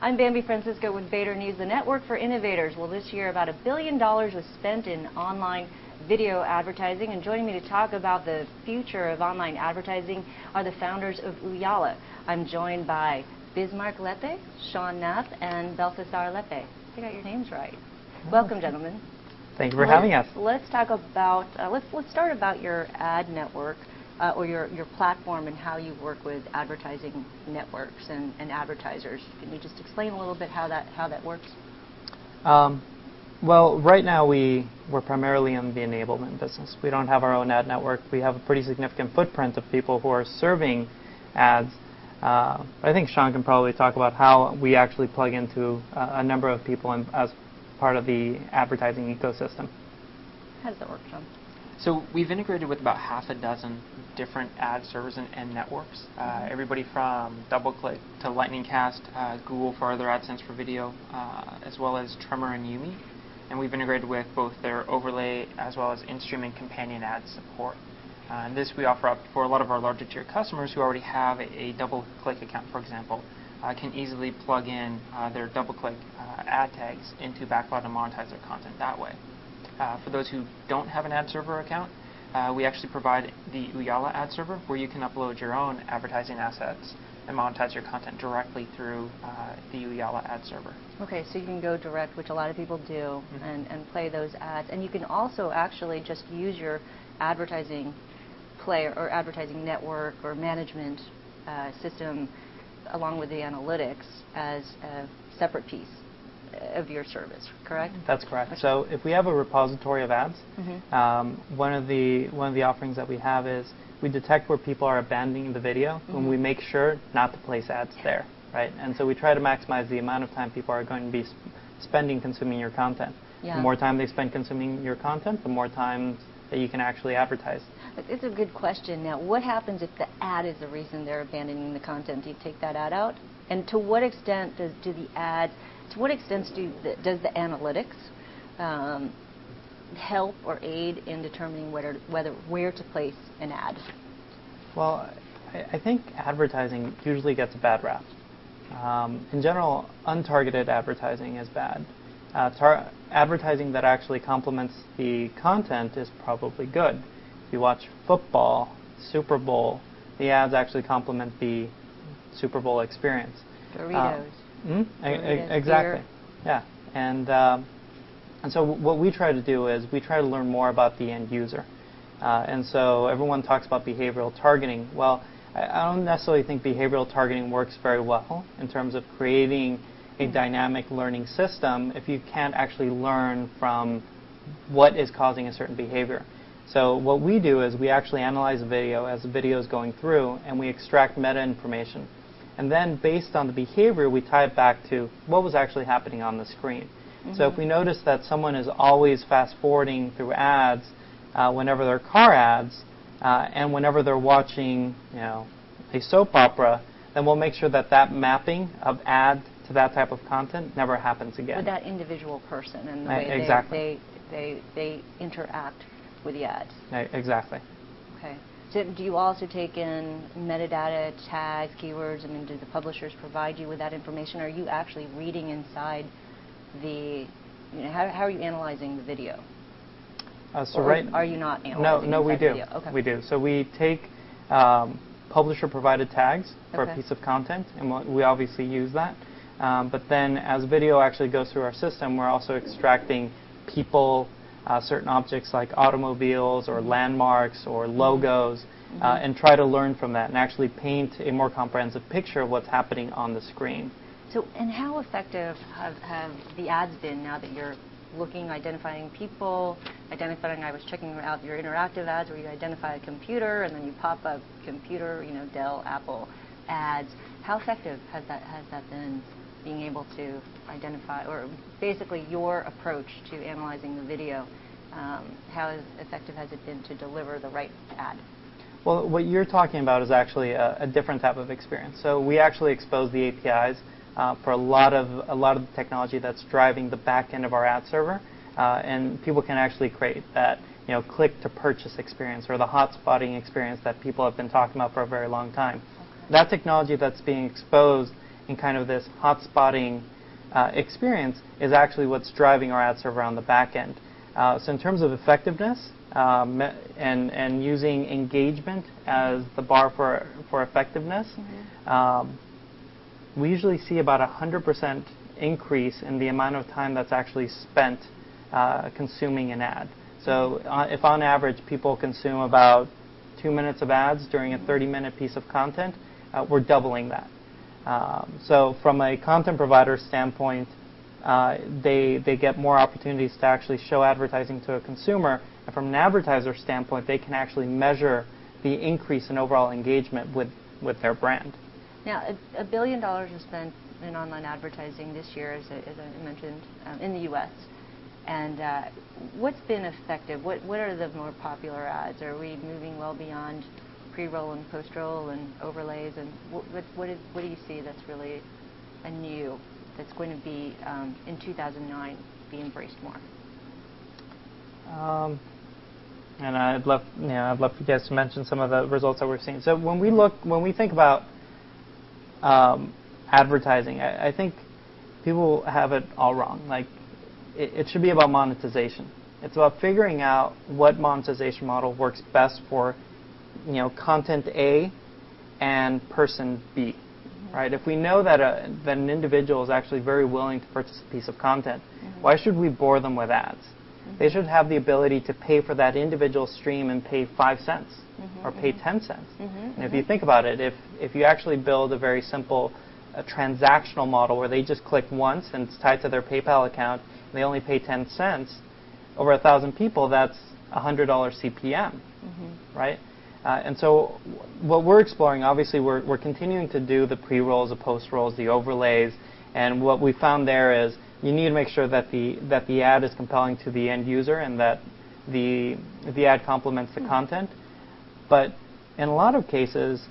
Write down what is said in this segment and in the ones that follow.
I'm Bambi Francisco with Vader News, the network for innovators. Well, this year about $1 billion was spent in online video advertising, and joining me to talk about the future of online advertising are the founders of Ooyala. I'm joined by Bismarck Lepe, Sean Knapp, and Balthasar Lepe. I got your names right. Welcome, gentlemen. Thank you for having us. Let's talk about let's start about your ad network or your platform and how you work with advertising networks and advertisers. Can you just explain a little bit how that works? Well, right now we're primarily in the enablement business. We don't have our own ad network. We have a pretty significant footprint of people who are serving ads. I think Sean can probably talk about how we actually plug into a number of people as part of the advertising ecosystem. How does that work, Sean? So we've integrated with about half a dozen different ad servers and networks. Everybody from DoubleClick to LightningCast, Google for other AdSense for video, as well as Trimmer and Yumi. And we've integrated with both their overlay as well as in-stream and companion ad support. And this we offer up for a lot of our larger tier customers who already have a DoubleClick account, for example, can easily plug in their DoubleClick ad tags into Backlot and monetize their content that way. For those who don't have an ad server account, we actually provide the Ooyala ad server where you can upload your own advertising assets and monetize your content directly through the Ooyala ad server. Okay, so you can go direct, which a lot of people do, and play those ads. And you can also actually just use your advertising player or advertising network or management system along with the analytics as a separate piece of your service, correct? That's correct. So if we have a repository of ads, one of the offerings that we have is we detect where people are abandoning the video, and we make sure not to place ads there, right? And so we try to maximize the amount of time people are going to be spending consuming your content. Yeah. The more time they spend consuming your content, the more time that you can actually advertise. It's a good question. Now, what happens if the ad is the reason they're abandoning the content? Do you take that ad out? And to what extent does the analytics help or aid in determining where to place an ad? Well, I think advertising usually gets a bad rap. In general, untargeted advertising is bad. Advertising that actually complements the content is probably good. If you watch football, Super Bowl, the ads actually complement the Super Bowl experience. Doritos. Doritos exactly. Beer. Yeah. And so what we try to do is we try to learn more about the end user. And so everyone talks about behavioral targeting. Well, I don't necessarily think behavioral targeting works very well in terms of creating a dynamic learning system if you can't actually learn from what is causing a certain behavior. So what we do is we actually analyze a video as the video is going through, and we extract meta information. And then based on the behavior, we tie it back to what was actually happening on the screen. So if we notice that someone is always fast forwarding through ads whenever they're car ads and whenever they're watching, a soap opera, then we'll make sure that that mapping of ad to that type of content never happens again. With that individual person and the way exactly. they interact with the ads. Exactly. Okay. So do you also take in metadata, tags, keywords? I mean, do the publishers provide you with that information? Are you actually reading inside the, how are you analyzing the video? Are you not analyzing No, we do. The video? Okay. We do. So we take publisher-provided tags for a piece of content, and we obviously use that. But then as video actually goes through our system, we're also extracting people, certain objects like automobiles or landmarks or logos, and try to learn from that and actually paint a more comprehensive picture of what's happening on the screen. So, and how effective have the ads been now that you're identifying people, I was checking out your interactive ads where you identify a computer and then you pop up computer, Dell, Apple ads. How effective has that been, being able to identify, or basically your approach to analyzing the video, how effective has it been to deliver the right ad? Well, what you're talking about is actually a different type of experience. So we actually expose the APIs for a lot of the technology that's driving the back end of our ad server, and people can actually create that click to purchase experience or the hotspotting experience that people have been talking about for a very long time. That technology that's being exposed and kind of this hotspotting experience is actually what's driving our ad server on the back end. So in terms of effectiveness and using engagement as the bar for effectiveness, we usually see about 100% increase in the amount of time that's actually spent consuming an ad. So if on average people consume about 2 minutes of ads during a 30-minute piece of content, we're doubling that. So from a content provider standpoint, they get more opportunities to actually show advertising to a consumer, and from an advertiser standpoint, they can actually measure the increase in overall engagement with their brand. Now, $1 billion is spent in online advertising this year, as I mentioned, in the U.S. And what's been effective? What are the more popular ads? Are we moving well beyond pre-roll and post-roll and overlays? And what do you see that's really a new, that's going to be in 2009 be embraced more? And I'd love for you guys to mention some of the results that we're seeing. So when we think about advertising, I think people have it all wrong. Like, it should be about monetization. It's about figuring out what monetization model works best for, content A and person B, right? If we know that an individual is actually very willing to purchase a piece of content, why should we bore them with ads? They should have the ability to pay for that individual stream and pay 5 cents or pay 10 cents. And if you think about it, if you actually build a very simple transactional model where they just click once and it's tied to their PayPal account, and they only pay 10 cents, over 1,000 people, that's $100 CPM, right? And so what we're exploring, obviously, we're continuing to do the pre-rolls, the post-rolls, the overlays, and what we found there is you need to make sure that the ad is compelling to the end user and that the ad complements the content. But in a lot of cases,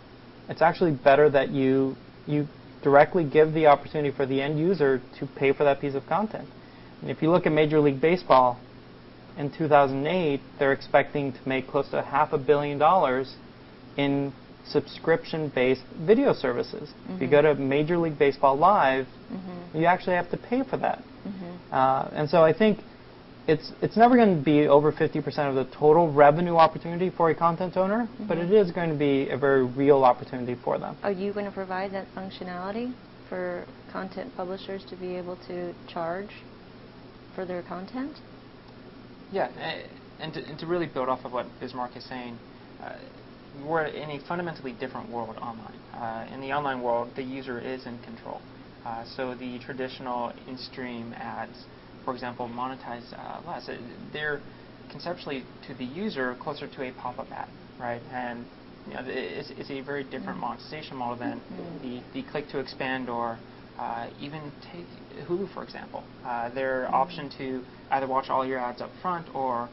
it's actually better that you directly give the opportunity for the end user to pay for that piece of content. And if you look at Major League Baseball, in 2008, they're expecting to make close to $500 million in subscription-based video services. If you go to Major League Baseball Live, you actually have to pay for that. And so I think it's never going to be over 50% of the total revenue opportunity for a content owner, but it is going to be a very real opportunity for them. Are you going to provide that functionality for content publishers to be able to charge for their content? Yeah, and to really build off of what Bismarck is saying, we're in a fundamentally different world online. In the online world, the user is in control. So the traditional in-stream ads, for example, monetize less. They're conceptually, to the user, closer to a pop-up ad, right? And it's a very different monetization model than the click to expand or even take Hulu, for example. Their option to either watch all your ads up front or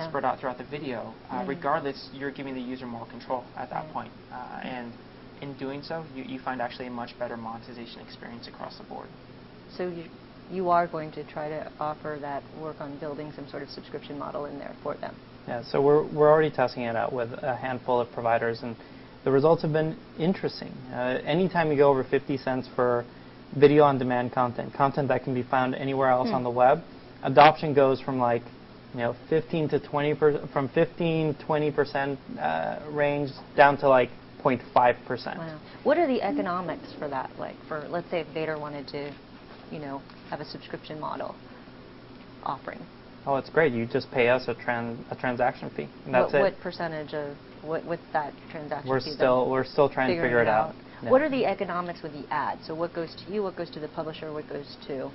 spread out throughout the video. Regardless, you're giving the user more control at that point. And in doing so, you find actually a much better monetization experience across the board. So you are going to try to offer that work on building some sort of subscription model in there for them? Yeah, so we're already testing it out with a handful of providers, and the results have been interesting. Anytime you go over 50 cents for video on demand content that can be found anywhere else on the web, adoption goes from 15 to 20% range down to 0.5%. Wow. What are the economics for that? For, let's say, if Vader wanted to, have a subscription model offering. Oh, it's great. You just pay us a transaction fee, and that's it. What percentage of what's that transaction fee? We're still trying to figure it out. Yeah. What are the economics with the ad? So what goes to you? What goes to the publisher? What goes to,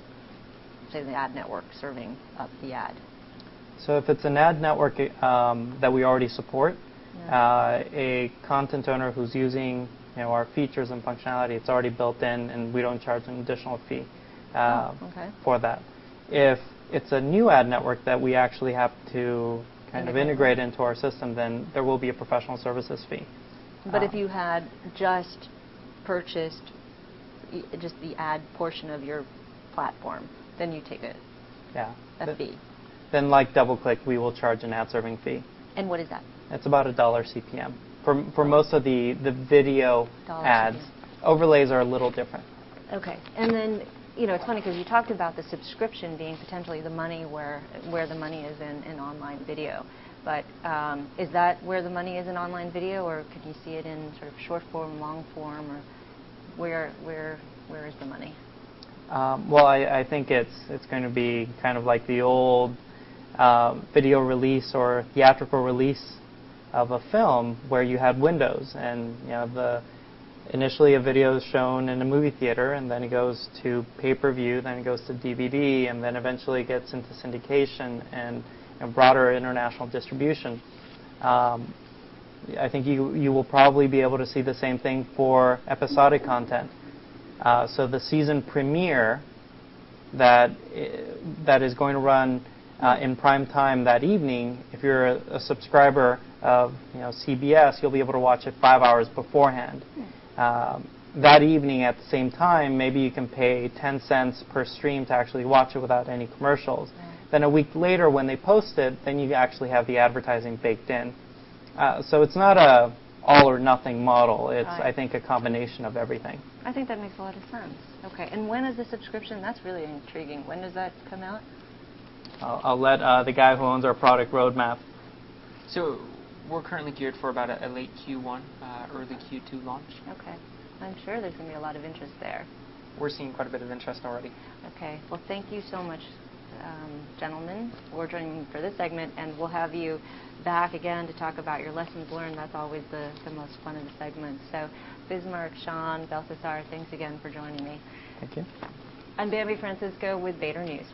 say, the ad network serving up the ad? So if it's an ad network that we already support, a content owner who's using our features and functionality, it's already built in, and we don't charge an additional fee for that. If it's a new ad network that we actually have to kind of integrate into our system, then there will be a professional services fee. But if you had just purchased just the ad portion of your platform, then you take a fee. Then, like DoubleClick, we will charge an ad serving fee. And what is that? It's about $1 CPM for most of the video ads. CPM. Overlays are a little different. Okay. And then, it's funny because you talked about the subscription being potentially the money where the money is in online video. But is that where the money is in online video, or could you see it in sort of short form, long form, or where is the money? Well, I think it's going to be kind of like the old video release or theatrical release of a film, where you had windows, and initially a video is shown in a movie theater, and then it goes to pay-per-view, then it goes to DVD, and then eventually gets into syndication and broader international distribution. I think you will probably be able to see the same thing for episodic content. So the season premiere that is going to run in prime time that evening, if you're a subscriber of CBS, you'll be able to watch it 5 hours beforehand. That evening at the same time, maybe you can pay 10 cents per stream to actually watch it without any commercials. Then a week later when they post it, then you actually have the advertising baked in. So it's not a all or nothing model. It's, I think, a combination of everything. I think that makes a lot of sense. Okay, and when is the subscription? That's really intriguing. When does that come out? I'll let the guy who owns our product roadmap. So we're currently geared for about a late Q1, early Q2 launch. Okay. I'm sure there's going to be a lot of interest there. We're seeing quite a bit of interest already. Okay. Well, thank you so much, gentlemen, for joining me for this segment, and we'll have you back again to talk about your lessons learned. That's always the most fun of the segments. So, Bismarck, Sean, Belshazzar, thanks again for joining me. Thank you. I'm Bambi Francisco with Vader News.